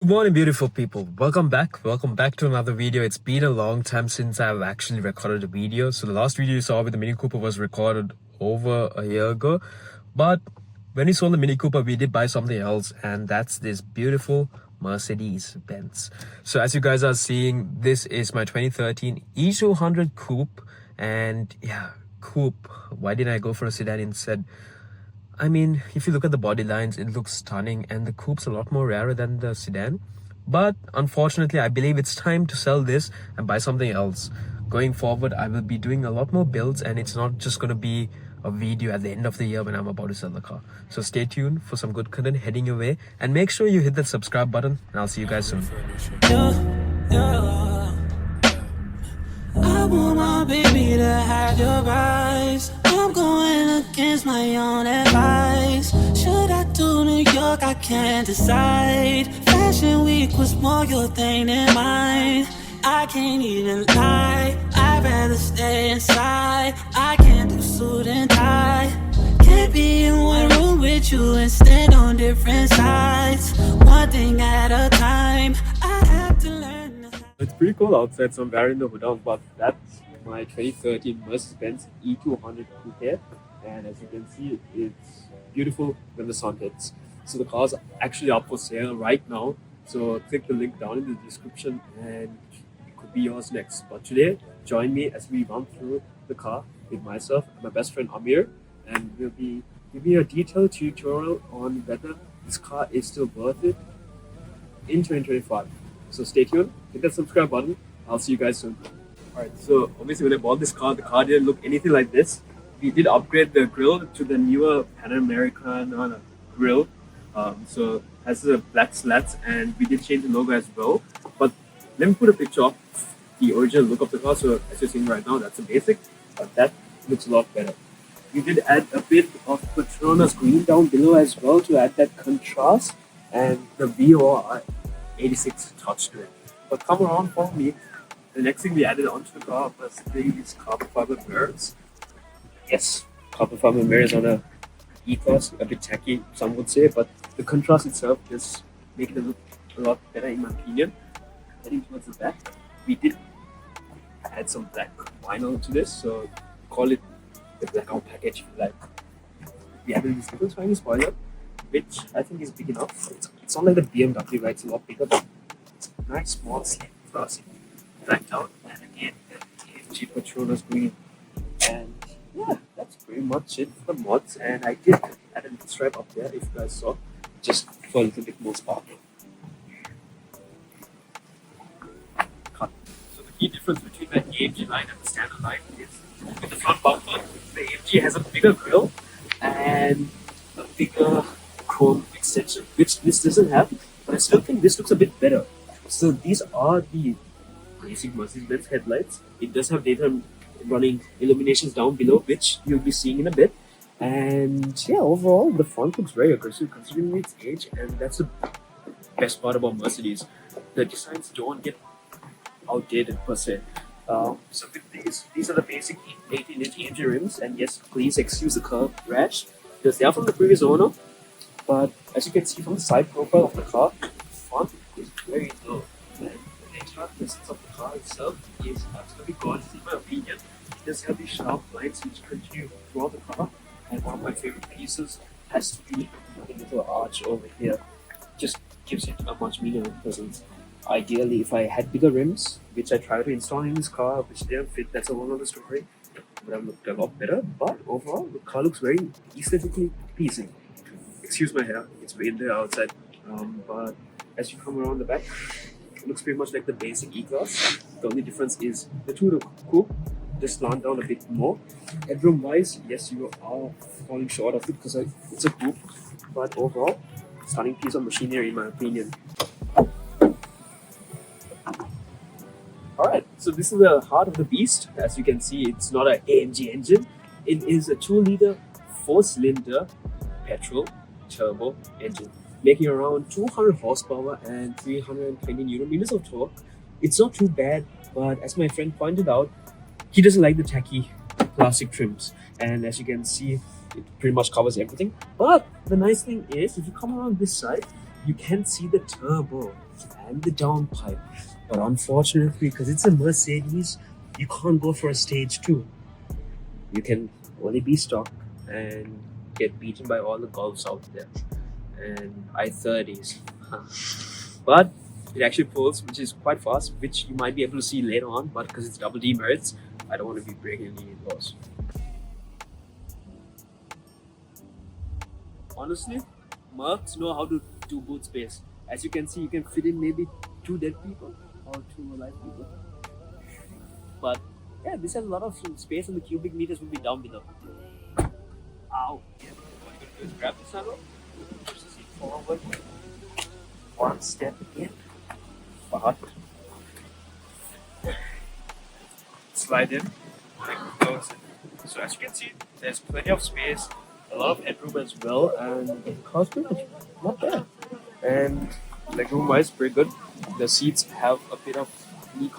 morning, beautiful people. Welcome back to another video. It's been a long time since I've actually recorded a video. So the last video you saw with the Mini Cooper was recorded over a year ago, but when we saw the Mini Cooper, we did buy something else, and that's this beautiful Mercedes Benz. So as you guys are seeing, this is my 2013 E200 coupe. And yeah, coupe, why didn't I go for a sedan instead? I mean, if you look at the body lines, it looks stunning, and the coupe's a lot more rarer than the sedan. But unfortunately, I believe it's time to sell this and buy something else. Going forward, I will be doing a lot more builds, and it's not just going to be a video at the end of the year when I'm about to sell the car. So stay tuned for some good content heading your way, and make sure you hit that subscribe button, and I'll see you guys soon. I want my baby to have your eyes. I'm going against my own advice. Should I do New York? I can't decide. Fashion week was more your thing than mine. I can't even lie, I'd rather stay inside. I can't do suit and tie. Can't be in one room with you and stand on different sides. One thing at a time, I have to learn. It's pretty cool outside, so I'm wearing the hood on, but that's my 2013 Mercedes Benz E200 coupe, and as you can see, it's beautiful when the sun hits. So the car's actually up for sale right now, so click the link down in the description and it could be yours next. But today, join me as we run through the car with myself and my best friend Amir, and we'll be giving you a detailed tutorial on whether this car is still worth it in 2025. So stay tuned, hit that subscribe button. I'll see you guys soon. Alright, so obviously when I bought this car, the car didn't look anything like this. We did upgrade the grille to the newer Panamericana grille. So it has the black slats, and we did change the logo as well. But let me put a picture of the original look of the car. So as you're seeing right now, that's a basic, but that looks a lot better. We did add a bit of Petronas green down below as well to add that contrast, and the VOR 86 touch to it. But come around for me, the next thing we added onto the car was these carbon fiber mirrors. Yes, carbon fiber mirrors on a E-Class, a bit tacky, some would say, but the contrast itself just makes it look a lot better in my opinion. Heading towards the back, we did add some black vinyl to this, so call it the blackout package if you like. We added this little tiny spoiler, which I think is big enough. It's not like the BMW, right? It's a lot bigger, but it's a nice small slim glass blacked out, and again the AMG Petronas green. And yeah, that's pretty much it for the mods. And I did add a little stripe up there, if you guys saw, just for a little bit more sparkle. Cut. So the key difference between the AMG line and the standard line is with the front bumper, the AMG has a bigger grille and a bigger chrome extension, which this doesn't have, but I still think this looks a bit better. So these are the basic Mercedes-Benz headlights. It does have daytime running illuminations down below, which you'll be seeing in a bit. And yeah, overall the front looks very aggressive considering its age, and that's the best part about Mercedes. The designs don't get outdated per se. So with these are the basic 18-inch AMG rims, and yes, please excuse the curved rash because they are from the previous owner. But as you can see from the side profile of the car, the front is very low, and the extra distance of the car itself is absolutely gorgeous in my opinion. It does have these sharp lines which continue throughout the car, and one of my favorite pieces has to be the little arch over here. Just gives it a much meaner presence. Ideally, if I had bigger rims, which I tried to install in this car, which didn't fit, that's a whole other story, it would have looked a lot better. But overall, the car looks very aesthetically pleasing. Excuse my hair, it's way in there outside. But as you come around the back, it looks pretty much like the basic E-Class. The only difference is the two coupe just slant down a bit more. Headroom wise, yes, you are falling short of it because it's a coupe, but overall, stunning piece of machinery in my opinion. Alright, so this is the heart of the beast. As you can see, it's not an AMG engine. It is a 2-liter 4-cylinder petrol turbo engine, making around 200 horsepower and 320 newton meters of torque. It's not too bad, but as my friend pointed out, he doesn't like the tacky plastic trims, and as you can see, it pretty much covers everything. But the nice thing is, if you come around this side, you can see the turbo and the downpipe. But unfortunately, because it's a Mercedes, you can't go for a stage 2. You can only be stock and get beaten by all the Golfs out there and I-30s. But it actually pulls, which is quite fast, which you might be able to see later on, but because it's double demerits, I don't want to be breaking any laws. Honestly, Mercs know how to do boot space. As you can see, you can fit in maybe 2 dead people or 2 alive people. But yeah, this has a lot of space and the cubic meters will be down below. Ow! Yeah, what you're going to do is grab the saddle, push the seat forward, 1 step in, but slide in, and close it. So as you can see, there's plenty of space, a lot of headroom as well, and the car's pretty much not bad. And legroom wise, pretty good. The seats have a bit of knee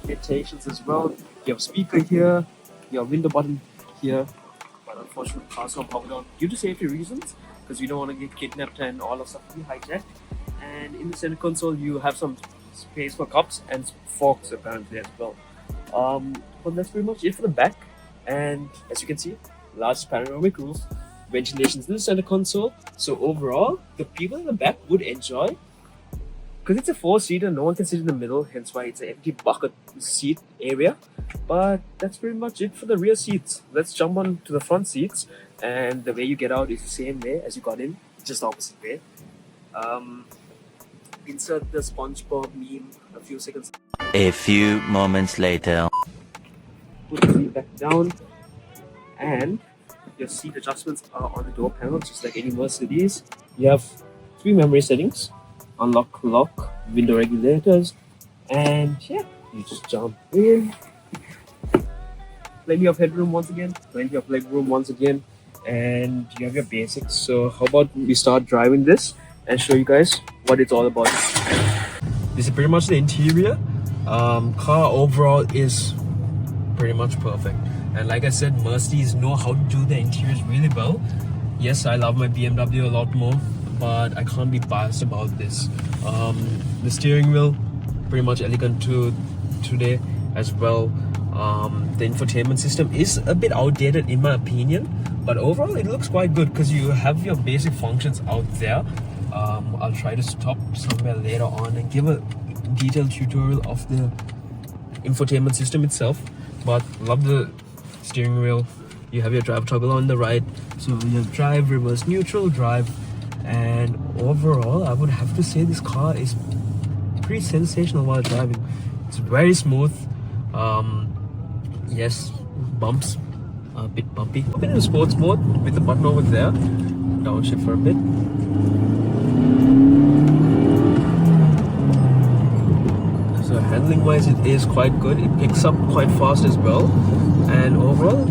indentations as well. You have a speaker here, you have window button here, but unfortunately the car's not powered on due to safety reasons, because you don't want to get kidnapped and all of stuff be hijacked. And in the center console you have some space for cups and forks apparently as well. But that's pretty much it for the back. And as you can see, large panoramic roof, ventilations in the center console. So overall, the people in the back would enjoy, because it's a 4-seater, no one can sit in the middle, hence why it's an empty bucket seat area. But that's pretty much it for the rear seats. Let's jump on to the front seats, and the way you get out is the same way as you got in, just the opposite way. Insert the SpongeBob meme a few seconds. A few moments later. Put the seat back down, and your seat adjustments are on the door panel, just like any Mercedes. You have 3 memory settings: unlock, lock, window regulators, and yeah, you just jump in. Plenty of headroom once again, plenty of legroom once again, and you have your basics. So how about we start driving this and show you guys what it's all about. This is pretty much the interior. Car overall is pretty much perfect, and like I said, Mercedes know how to do the interiors really well. Yes, I love my BMW a lot more, but I can't be biased about this. The steering wheel, pretty much elegant today as well. The infotainment system is a bit outdated in my opinion, but overall it looks quite good because you have your basic functions out there. I'll try to stop somewhere later on and give a detailed tutorial of the infotainment system itself, but love the steering wheel. You have your drive toggle on the right, so you have drive, reverse, neutral, drive, and overall I would have to say this car is pretty sensational while driving. It's very smooth. Yes, bumps are a bit bumpy. Open in sports mode with the button over there. Downshift for a bit. So handling wise it is quite good. It picks up quite fast as well, and overall,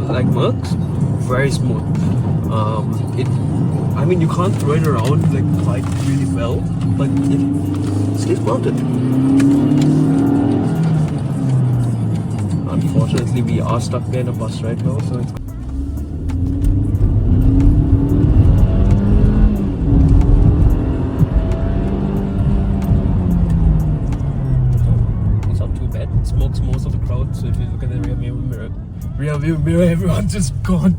like Mercs, very smooth. I mean, you can't throw it around like quite really well, but it stays grounded. Unfortunately, we are stuck there in a bus right now, so it's not too bad. It smokes most of the crowd, so if you look at the rear view mirror, everyone's just gone.